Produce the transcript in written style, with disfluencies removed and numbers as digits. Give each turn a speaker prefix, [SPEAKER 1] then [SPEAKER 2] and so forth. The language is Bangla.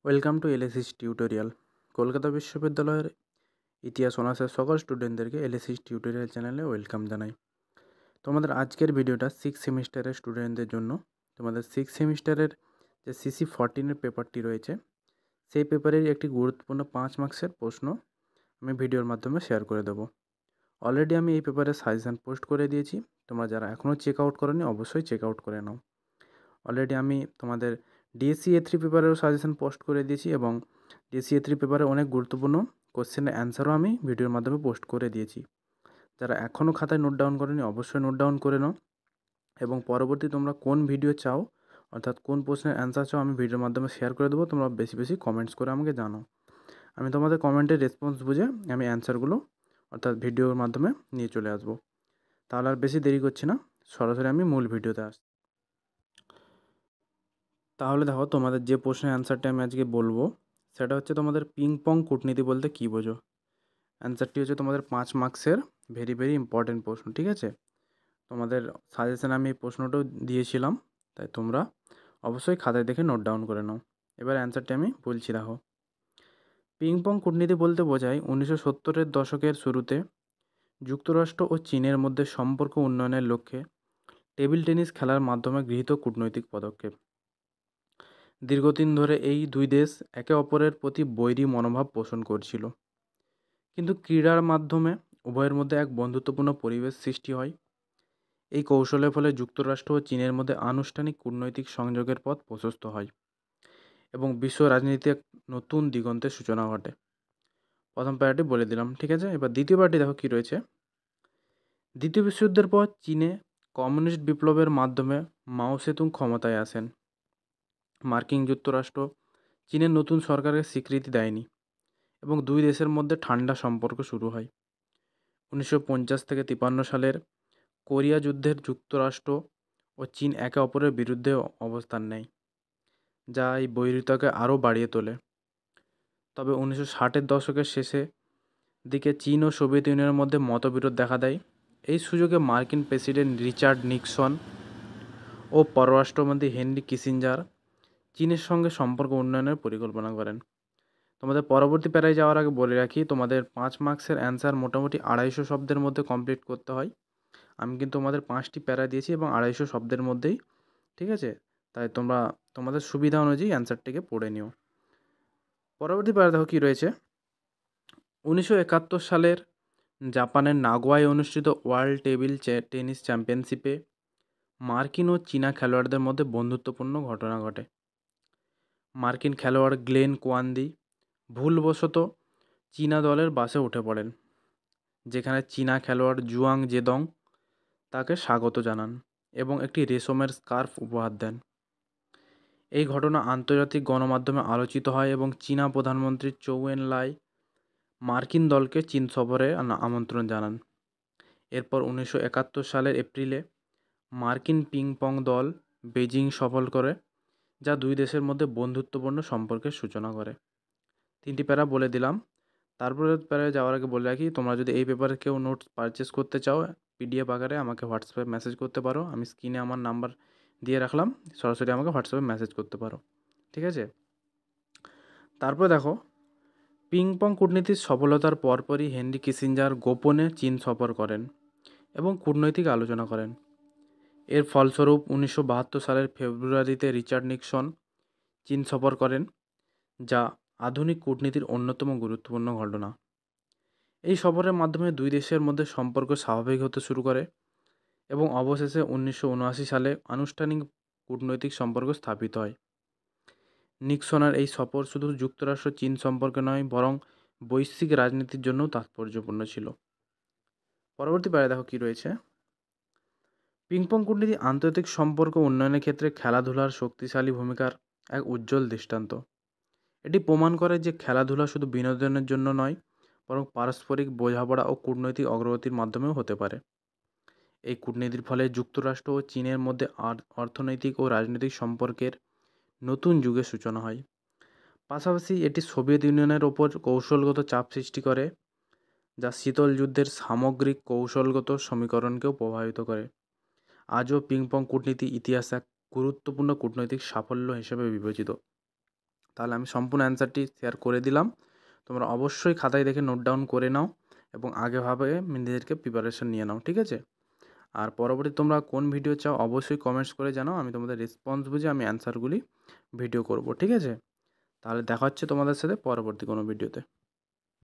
[SPEAKER 1] ওয়েলকাম টু এলএসিস টিউটোরিয়াল। কলকাতা বিশ্ববিদ্যালয়ের ইতিহাস অনার্সের সকল স্টুডেন্টদেরকে এলএসিস টিউটোরিয়াল চ্যানেলে ওয়েলকাম জানাই। তোমাদের আজকের ভিডিওটা সিক্স সেমিস্টারের স্টুডেন্টদের জন্য। তোমাদের সিক্স সেমিস্টারের যে CC14 পেপারটি রয়েছে সেই পেপারের একটি গুরুত্বপূর্ণ 5 মার্কসের প্রশ্ন আমি ভিডিওর মাধ্যমে শেয়ার করে দেবো। অলরেডি আমি এই পেপারের সাজেশান পোস্ট করে দিয়েছি। তোমরা যারা এখনও চেক আউট করোনি অবশ্যই চেক আউট করে নাও। অলরেডি আমি তোমাদের ডিএসসি A3 পেপারেরও সাজেশান পোস্ট করে দিয়েছি এবং ডিএসসি A3 পেপারে অনেক গুরুত্বপূর্ণ কোশ্চেনের অ্যান্সারও আমি ভিডিওর মাধ্যমে পোস্ট করে দিয়েছি। যারা এখনও খাতায় নোট ডাউন করেনি অবশ্যই নোট ডাউন করে নাও এবং পরবর্তী তোমরা কোন ভিডিও চাও অর্থাৎ কোন প্রশ্নের অ্যান্সার চাও আমি ভিডিওর মাধ্যমে শেয়ার করে দেবো। তোমরা বেশি বেশি কমেন্টস করে আমাকে জানাও। আমি তোমাদের কমেন্টের রেসপন্স বুঝে আমি অ্যান্সারগুলো অর্থাৎ ভিডিওর মাধ্যমে নিয়ে চলে আসবো। তাহলে আর বেশি দেরি করছি না, সরাসরি আমি মূল ভিডিওতে আসছি। তাহলে দেখো, তোমাদের যে প্রশ্নের অ্যান্সারটা আমি আজকে বলবো সেটা হচ্ছে তোমাদের পিং পং কূটনীতি বলতে কী বোঝো। অ্যান্সারটি হচ্ছে তোমাদের 5 মার্কসের ভেরি ভেরি ইম্পর্টেন্ট প্রশ্ন, ঠিক আছে। তোমাদের সাজেশানে আমি এই প্রশ্নটাও দিয়েছিলাম, তাই তোমরা অবশ্যই খাতায় দেখে নোট ডাউন করে নাও। এবার অ্যান্সারটি আমি বলছি, দেখো। পিং পং কূটনীতি বলতে বোঝায় 1970-এর দশকের শুরুতে যুক্তরাষ্ট্র ও চীনের মধ্যে সম্পর্ক উন্নয়নের লক্ষ্যে টেবিল টেনিস খেলার মাধ্যমে গৃহীত কূটনৈতিক পদক্ষেপ। দীর্ঘদিন ধরে এই দুই দেশ একে অপরের প্রতি বৈরী মনোভাব পোষণ করছিল, কিন্তু ক্রীড়ার মাধ্যমে উভয়ের মধ্যে এক বন্ধুত্বপূর্ণ পরিবেশ সৃষ্টি হয়। এই কৌশলের ফলে যুক্তরাষ্ট্র ও চীনের মধ্যে আনুষ্ঠানিক কূটনৈতিক সংযোগের পথ প্রশস্ত হয় এবং বিশ্ব রাজনীতিতে এক নতুন দিগন্তের সূচনা ঘটে। প্রথম প্যারাটি বলে দিলাম, ঠিক আছে। এবার দ্বিতীয় প্যারাটি দেখো কী রয়েছে। দ্বিতীয় বিশ্বযুদ্ধের পর চীনে কমিউনিস্ট বিপ্লবের মাধ্যমে মাও সেতুং ক্ষমতায় আসেন। মার্কিন যুক্তরাষ্ট্র চীনের নতুন সরকারের স্বীকৃতি দেয়নি এবং দুই দেশের মধ্যে ঠান্ডা সম্পর্ক শুরু হয়। 1950 থেকে 53 সালের কোরিয়া যুদ্ধের যুক্তরাষ্ট্র ও চীন একে অপরের বিরুদ্ধে অবস্থান নেয়, যা এই বৈরিতাকে আরও বাড়িয়ে তোলে। তবে 1960-এর দশকের শেষে দিকে চীন ও সোভিয়েত ইউনিয়নের মধ্যে মতবিরোধ দেখা দেয়। এই সুযোগে মার্কিন প্রেসিডেন্ট রিচার্ড নিক্সন ও পররাষ্ট্রমন্ত্রী হেনরি কিসিঞ্জার চীনের সঙ্গে সম্পর্ক উন্নয়নের পরিকল্পনা করেন। তোমাদের পরবর্তী প্যারায় যাওয়ার আগে বলে রাখি, তোমাদের 5 মার্কসের অ্যান্সার মোটামুটি 250 শব্দের মধ্যে কমপ্লিট করতে হয়। আমি কিন্তু তোমাদের 5টি প্যারা দিয়েছি এবং 250 শব্দের মধ্যেই, ঠিক আছে। তাই তোমরা তোমাদের সুবিধা অনুযায়ী অ্যান্সারটিকে পড়ে নিও। পরবর্তী প্যারা দেখো কী রয়েছে। 1971 সালের জাপানের নাগোয়ায় অনুষ্ঠিত ওয়ার্ল্ড টেবিল টেনিস চ্যাম্পিয়নশিপে মার্কিন ও চীনা খেলোয়াড়দের মধ্যে বন্ধুত্বপূর্ণ ঘটনা ঘটে। মার্কিন খেলোয়াড় গ্লেন কোয়ান্দি ভুলবশত চীনা দলের বাসে উঠে পড়েন, যেখানে চীনা খেলোয়াড় জুয়াং জেদং তাকে স্বাগত জানান এবং একটি রেশমের স্কার্ফ উপহার দেন। এই ঘটনা আন্তর্জাতিক গণমাধ্যমে আলোচিত হয় এবং চীনা প্রধানমন্ত্রী চৌ এন লাই মার্কিন দলকে চীন সফরে আমন্ত্রণ জানান। এরপর 1971 সালের এপ্রিলে মার্কিন পিং পং দল বেজিং সফর করে, যা দুই দেশের মধ্যে বন্ধুত্বপূর্ণ সম্পর্কের সূচনা করে। 3টি প্যারা বলে দিলাম। তারপরে প্যারায় যাওয়ার আগে বলে রাখি, তোমরা যদি এই পেপারে কেউ নোটস পারচেস করতে চাও PDF আকারে আমাকে হোয়াটসঅ্যাপে মেসেজ করতে পারো। আমি স্ক্রিনে আমার নাম্বার দিয়ে রাখলাম, সরাসরি আমাকে হোয়াটসঅ্যাপে মেসেজ করতে পারো, ঠিক আছে। তারপরে দেখো, পিং পং কূটনীতির সফলতার পরপরই হেনরি কিসিঞ্জার গোপনে চীন সফর করেন এবং কূটনৈতিক আলোচনা করেন। এর ফলস্বরূপ 1972 সালের ফেব্রুয়ারিতে রিচার্ড নিক্সন চীন সফর করেন, যা আধুনিক কূটনীতির অন্যতম গুরুত্বপূর্ণ ঘটনা। এই সফরের মাধ্যমে দুই দেশের মধ্যে সম্পর্ক স্বাভাবিক হতে শুরু করে এবং অবশেষে 1979 সালে আনুষ্ঠানিক কূটনৈতিক সম্পর্ক স্থাপিত হয়। নিক্সনের এই সফর শুধু যুক্তরাষ্ট্র চীন সম্পর্কে নয়, বরং বৈশ্বিক রাজনীতির জন্যও তাৎপর্যপূর্ণ ছিল। পরবর্তী প্যারায় দেখো কী রয়েছে। পিংপং কূটনীতি আন্তর্জাতিক সম্পর্ক উন্নয়নের ক্ষেত্রে খেলাধুলার শক্তিশালী ভূমিকার এক উজ্জ্বল দৃষ্টান্ত। এটি প্রমাণ করে যে খেলাধুলা শুধু বিনোদনের জন্য নয়, বরং পারস্পরিক বোঝাপড়া ও কূটনৈতিক অগ্রগতির মাধ্যমেও হতে পারে। এই কূটনীতির ফলে যুক্তরাষ্ট্র ও চীনের মধ্যে অর্থনৈতিক ও রাজনৈতিক সম্পর্কের নতুন যুগের সূচনা হয়। পাশাপাশি এটি সোভিয়েত ইউনিয়নের ওপর কৌশলগত চাপ সৃষ্টি করে, যা শীতল যুদ্ধের সামগ্রিক কৌশলগত সমীকরণকেও প্রভাবিত করে। আজও পিংপং কূটনীতি ইতিহাস এক গুরুত্বপূর্ণ কূটনৈতিক সাফল্য হিসেবে বিবেচিত। তাহলে আমি সম্পূর্ণ অ্যান্সারটি শেয়ার করে দিলাম। তোমরা অবশ্যই খাতায় দেখে নোট ডাউন করে নাও এবং আগেভাবে নিজেদেরকে প্রিপারেশন নিয়ে নাও, ঠিক আছে? আর পরবর্তী তোমরা কোন ভিডিও চাও অবশ্যই কমেন্টস করে জানাও। আমি তোমাদের রেসপন্স বুঝে আমি অ্যান্সারগুলি ভিডিও করব, ঠিক আছে? তাহলে দেখা হচ্ছে তোমাদের সাথে পরবর্তী কোনো ভিডিওতে।